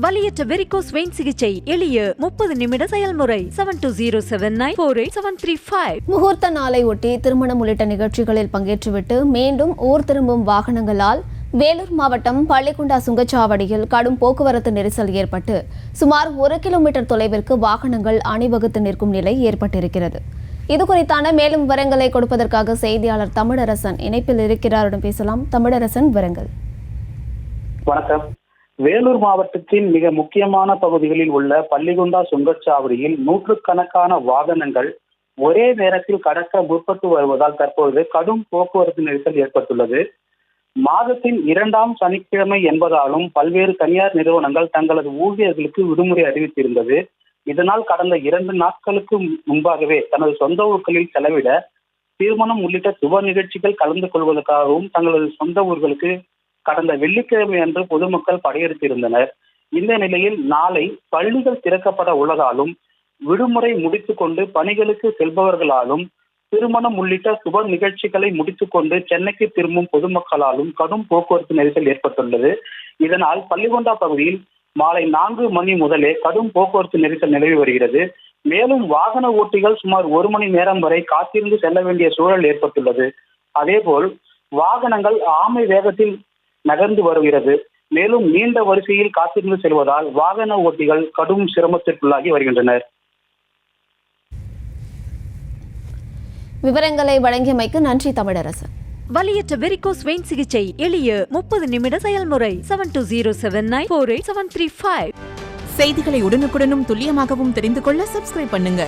வலியற்ற varicose vein சிகிச்சை எளிய 30 நிமிட செயல்முறை 7207948735. முகூர்த்த நாளை ஒட்டி திருமணம் உள்ளிட்ட நிகழ்ச்சிகளில் பங்கேற்றுவிட்டு மீண்டும் ஊர் திரும்பும் வாகனங்களால் வேலூர் மாவட்டம் பள்ளிக்குண்டா சுங்கச்சாவடியில் கடும் போக்குவரத்து நெரிசல் ஏற்பட்டு சுமார் 1 கிலோமீட்டர் தொலைவிற்கு வாகனங்கள் அணிவகுத்து நிற்கும் நிலை ஏற்பட்டிருக்கிறது. இதுகுறித்தான மேலும் விவரங்களை கொடுப்பதற்காக செய்தியாளர் தமிழரசன் இணைப்பில் இருக்கிறாரிடம் பேசலாம். தமிழரசன், விவரங்கள். வணக்கம். வேலூர் மாவட்டத்தின் மிக முக்கியமான பகுதிகளில் உள்ள பள்ளிகுண்டா சுங்கச்சாவடியில் நூற்றுக்கணக்கான வாகனங்கள் ஒரே நேரத்தில் கடக்க முற்பட்டு வருவதால் தற்பொழுது கடும் போக்குவரத்து நெரிசல் ஏற்பட்டுள்ளது. மாதத்தின் 2ஆம் சனிக்கிழமை என்பதாலும் பல்வேறு தனியார் நிறுவனங்கள் தங்களது ஊழியர்களுக்கு விடுமுறை அறிவித்திருந்தது. இதனால் கடந்த 2 நாட்களுக்கு முன்பாகவே தனது சொந்த ஊர்களில் செலவிட திருமணம் உள்ளிட்ட சுப நிகழ்ச்சிகள் கலந்து கொள்வதற்காகவும் தங்களது சொந்த ஊர்களுக்கு கடந்த வெள்ளிக்கிழமை அன்று பொதுமக்கள் படையெடுத்திருந்தனர். இந்த நிலையில் நாளை பள்ளிகள் திறக்கப்பட உள்ளதாலும் விடுமுறை முடித்துக்கொண்டு பணிகளுக்கு செல்பவர்களாலும் திருமணம் உள்ளிட்ட சுப நிகழ்ச்சிகளை முடித்துக்கொண்டு சென்னைக்கு திரும்பும் பொதுமக்களாலும் கடும் போக்குவரத்து நெரிசல் ஏற்பட்டுள்ளது. இதனால் பள்ளிகொண்டா பகுதியில் மாலை 4 மணி முதலே கடும் போக்குவரத்து நெரிசல் நிலவி வருகிறது. மேலும் வாகன ஓட்டிகள் சுமார் 1 மணி நேரம் வரை காத்திருந்து செல்ல வேண்டிய சூழல் ஏற்பட்டுள்ளது. அதேபோல் வாகனங்கள் ஆமை வேகத்தில் நகர்ந்து வருகிறது. மேலும் நீண்ட வரிசையில் காத்திருந்து செல்வதால் வாகன ஓட்டிகள் கடும் சிரமத்திற்குள்ளாகி வருகின்றனர். விவரங்களை வழங்கியமைக்கு நன்றி தமிழரசன். வலியற்ற வெரிகோஸ் வெயின் சிகிச்சை எளிய 30 நிமிட செயல்முறை 7207948735. செய்திகளை உடனுக்குடனும் துல்லியமாகவும் தெரிந்து கொள்ள சப்ஸ்கிரைப் பண்ணுங்க.